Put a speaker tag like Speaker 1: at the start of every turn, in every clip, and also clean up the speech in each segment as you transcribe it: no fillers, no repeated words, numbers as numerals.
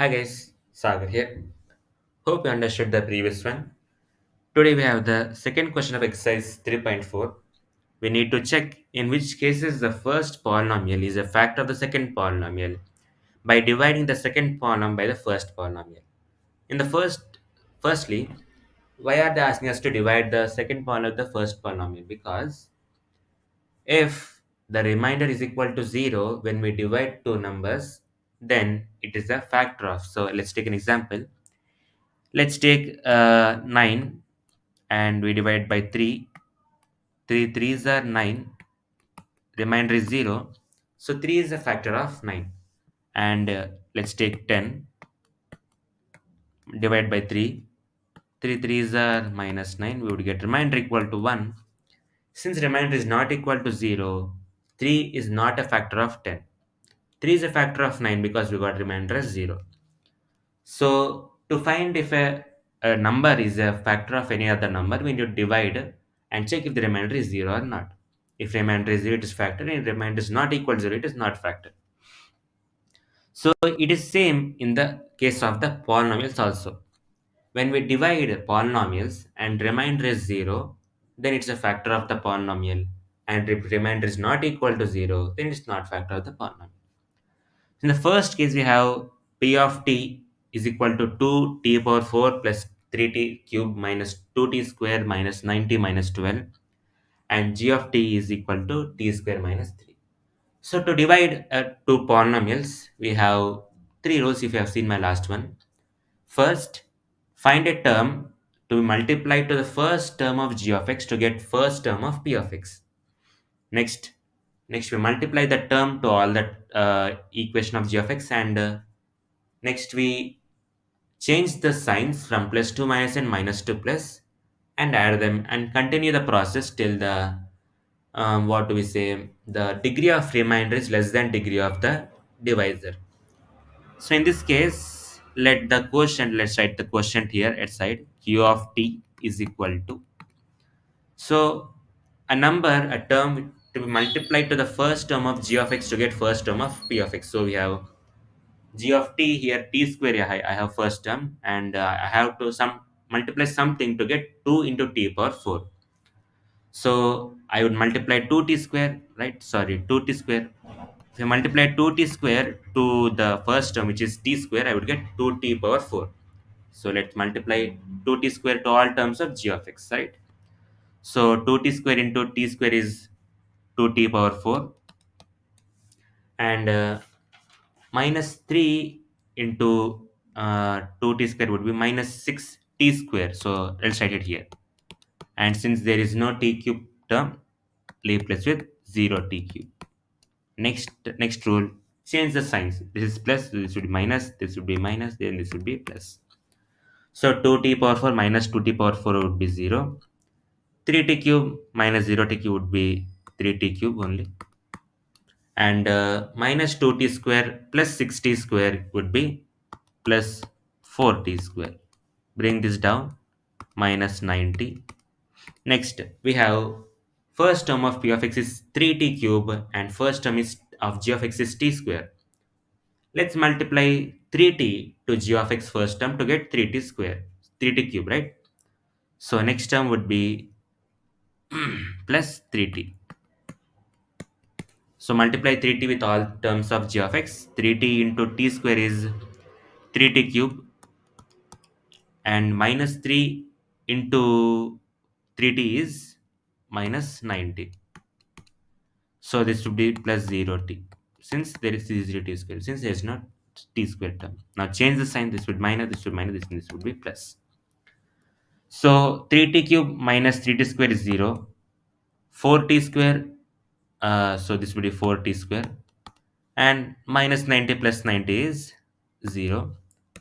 Speaker 1: Hi guys, Sagar here. Hope you understood the previous one. Today we have the second question of exercise 3.4. We need to check in which cases the first polynomial is a factor of the second polynomial by dividing the second polynomial by the first polynomial. In the firstly, why are they asking us to divide the second polynomial with the first polynomial? Because if the remainder is equal to 0 when we divide two numbers, then it is a factor of. So let's take an example. Let's take 9 and we divide by 3. 3 threes are 9, remainder is 0. So 3 is a factor of 9. And let's take 10, divide by 3. 3 threes are minus 9, we would get remainder equal to 1. Since remainder is not equal to 0, 3 is not a factor of 10. 3 is a factor of 9 because we got remainder as 0. So to find if a number is a factor of any other number, we need to divide and check if the remainder is 0 or not. If remainder is 0, it is factor, and if remainder is not equal to 0, it is not factor. So it is same in the case of the polynomials also. When we divide polynomials and remainder is 0, then it's a factor of the polynomial. And if remainder is not equal to 0, then it's not factor of the polynomial. In the first case, we have p of t is equal to 2t power 4 plus 3t cube minus 2t square minus 90 minus 12, and g of t is equal to t square minus 3. So to divide two polynomials, we have three rules if you have seen my last one. First, find a term to be multiplied to the first term of g of x to get first term of p of x. Next, next we multiply the term to all the equation of g of x, and next we change the signs from plus to minus and minus to plus and add them and continue the process till the what do we say, the degree of remainder is less than degree of the divisor. So in this case, let's write the quotient here at side. Q of t is equal to, so a term to be multiplied to the first term of g of x to get first term of p of x. So we have g of t here, t square, yeah, I have first term, and I have to some multiply something to get 2 into t power 4. So I would multiply 2t square, right? Sorry, 2t square. If I multiply 2t square to the first term, which is t square, I would get 2t power 4. So let's multiply 2t square to all terms of g of x, right? So 2t square into t square is 2t power 4, and minus 3 into 2t square would be minus 6t square. So let's write it here. And since there is no t cube term, replace with 0 t cube. Next rule, change the signs. This is plus, this would be minus, this would be minus, then this would be plus. So 2t power 4 minus 2t power 4 would be 0. 3t cube minus 0t cube would be 3t cube only. And minus 2t square plus 6t square would be plus 4t square. Bring this down, minus 90. Next, we have first term of p of x is 3t cube and first term is of g of x is t square. Let's multiply 3t to g of x first term to get 3t square, 3t cube, right? So next term would be plus 3t. So multiply 3t with all terms of g of x. 3t into t square is 3t cube, and minus 3 into 3t is minus 90. So this would be plus 0t. Since there is 0t square, since there is not t square term. Now change the sign. This would minus, this would minus, this would be plus. So 3t cube minus 3t square is 0. 4t square, so this would be 4t square. And minus 90 plus 90 is 0.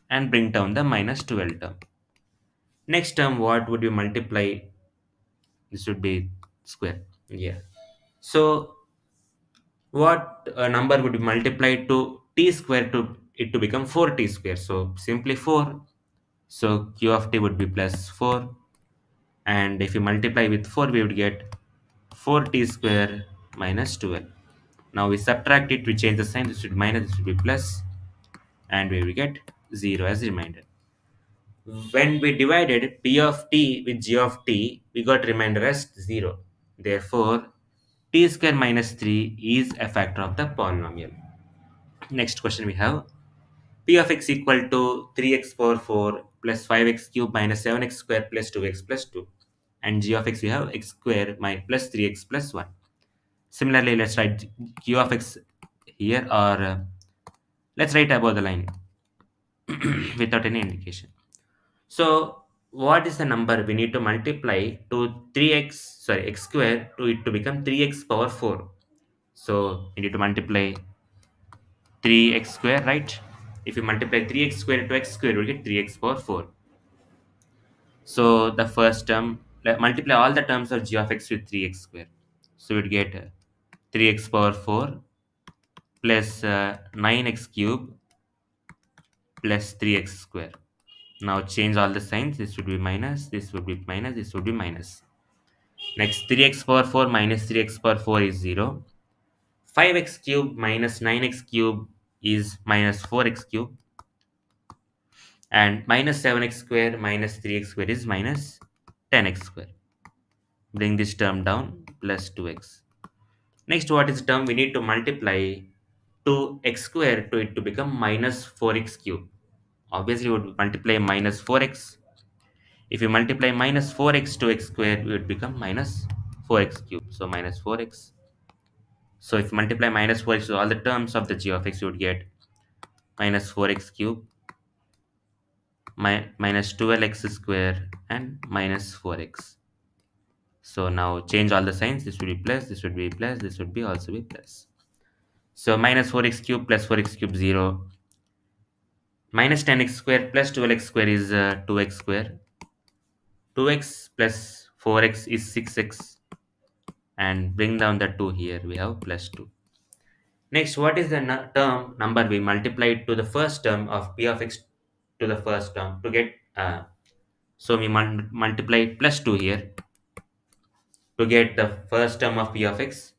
Speaker 1: And bring down the minus 12 term. Next term, what would you multiply? This would be square. Yeah. So what number would be multiplied to t square to it to become 4t square? So simply 4. So q of t would be plus 4. And if you multiply with 4, we would get 4t square minus 12. Now we subtract it, we change the sign. This would be minus, this would be plus. and we will get 0 as remainder. When we divided p of t with g of t, we got remainder as 0. Therefore, t square minus 3 is a factor of the polynomial. Next question we have p of x equal to 3x power 4 plus 5x cube minus 7x square plus 2x plus 2. And g of x we have x square minus plus 3x plus 1. Similarly, let's write q of x here, or let's write above the line without any indication. So what is the number we need to multiply to 3x, sorry, x square to it to become 3x power 4? So we need to multiply 3x square, right? If you multiply 3x square to x square, you will get 3x power 4. So the first term, multiply all the terms of g of x with 3x square. So we'd get 3x power 4 plus 9x cube plus 3x square. Now change all the signs. This would be minus, this would be minus, this would be minus. Next, 3x power 4 minus 3x power 4 is 0. 5x cube minus 9x cube is minus 4x cube. And minus 7x square minus 3x square is minus 10x square. Bring this term down, plus 2x. Next, what is the term? We need to multiply 2x square to it to become minus 4x cube. Obviously, we would multiply minus 4x. If you multiply minus 4x to x square, it would become minus 4x cube. So minus 4x. So if you multiply minus 4x to all the terms of the g of x, you would get minus 4x cube minus 12x square and minus 4x. So now change all the signs. This would be plus, this would be plus, this would be also be plus. So minus 4x cube plus 4x cube 0. Minus 10x square plus 12x square is 2x square. 2x plus 4x is 6x. And bring down the 2 here. We have plus 2. Next, what is the term number we multiplied to the first term of p of x to the first term to get, so we multiply plus 2 here to get the first term of p of x.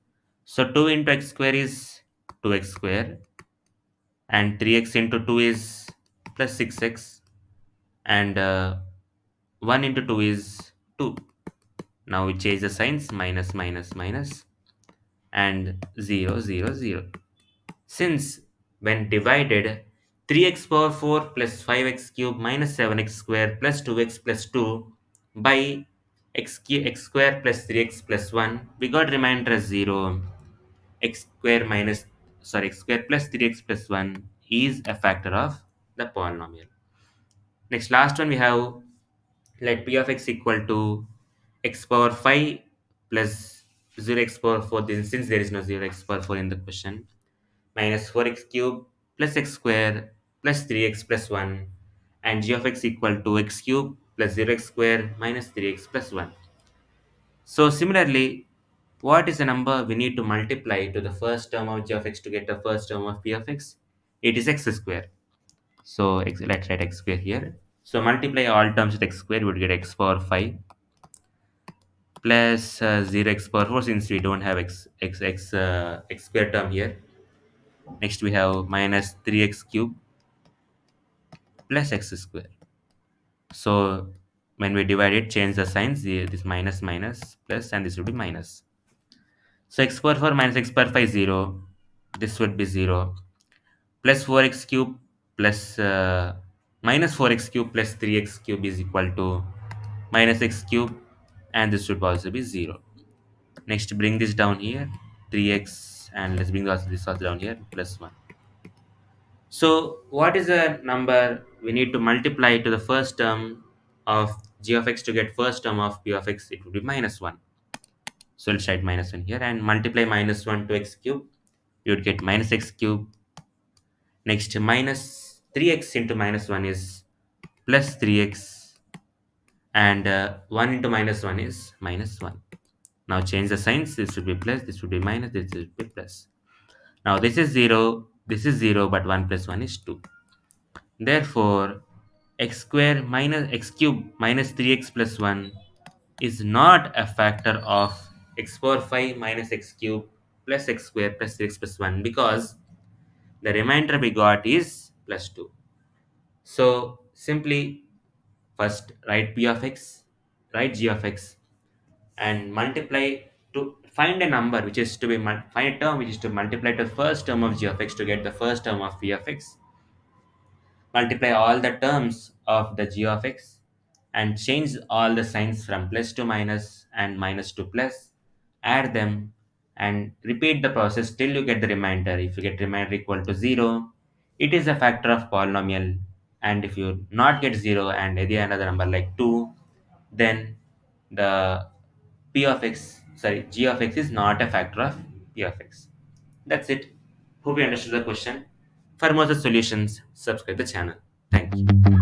Speaker 1: So 2 into x square is 2x square, and 3x into 2 is plus 6x, and 1 into 2 is 2. Now we change the signs, minus minus minus and 0 0 0. Since when divided 3x power 4 plus 5x cube minus 7x square plus 2x plus 2 by x square plus 3x plus 1, we got remainder as 0. X square minus, sorry, x square plus 3x plus 1 is a factor of the polynomial. Next, last one we have, let p of x equal to x power 5 plus 0x power 4, then since there is no 0x power 4 in the question, minus 4x cube plus x square plus 3x plus 1, and g of x equal to x cube plus 0x square minus 3x plus 1. So similarly, what is the number we need to multiply to the first term of g of x to get the first term of p of x? It is x square. So let's write x square here. So multiply all terms with x square, we would get x power 5 plus 0x power 4, since we don't have x square term here. Next we have minus 3x cube plus x square. So when we divide it, change the signs. This minus minus plus, and this will be minus. So x power 4 minus x power 5 0. This would be 0. Plus 4x cube plus minus 4x cube plus 3x cube is equal to minus x cube, and this should also be 0. Next, bring this down here, 3x, and let's bring this also down here, plus 1. So what is the number we need to multiply to the first term of g of x to get first term of p of x? It would be minus 1. So let's write minus 1 here and multiply minus 1 to x cube. You would get minus x cube. Next, minus 3x into minus 1 is plus 3x, and 1 into minus 1 is minus 1. Now change the signs. This would be plus, this would be minus, this would be plus. Now this is 0, this is 0, but 1 plus 1 is 2. Therefore, x square minus x cube minus 3x plus 1 is not a factor of x power 5 minus x cube plus x square plus 3x plus 1, because the remainder we got is plus 2. So simply first write p of x, write g of x, and multiply to find a number which is to be find a term which is to multiply to the first term of g of x to get the first term of p of x. Multiply all the terms of the g of x and change all the signs from plus to minus and minus to plus, add them and repeat the process till you get the remainder. If you get remainder equal to 0, it is a factor of polynomial, and if you not get 0 and again another number like 2, then the p of x, sorry, g of x is not a factor of p of x. That's it. Hope you understood the question. For more such solutions, subscribe the channel. Thank you.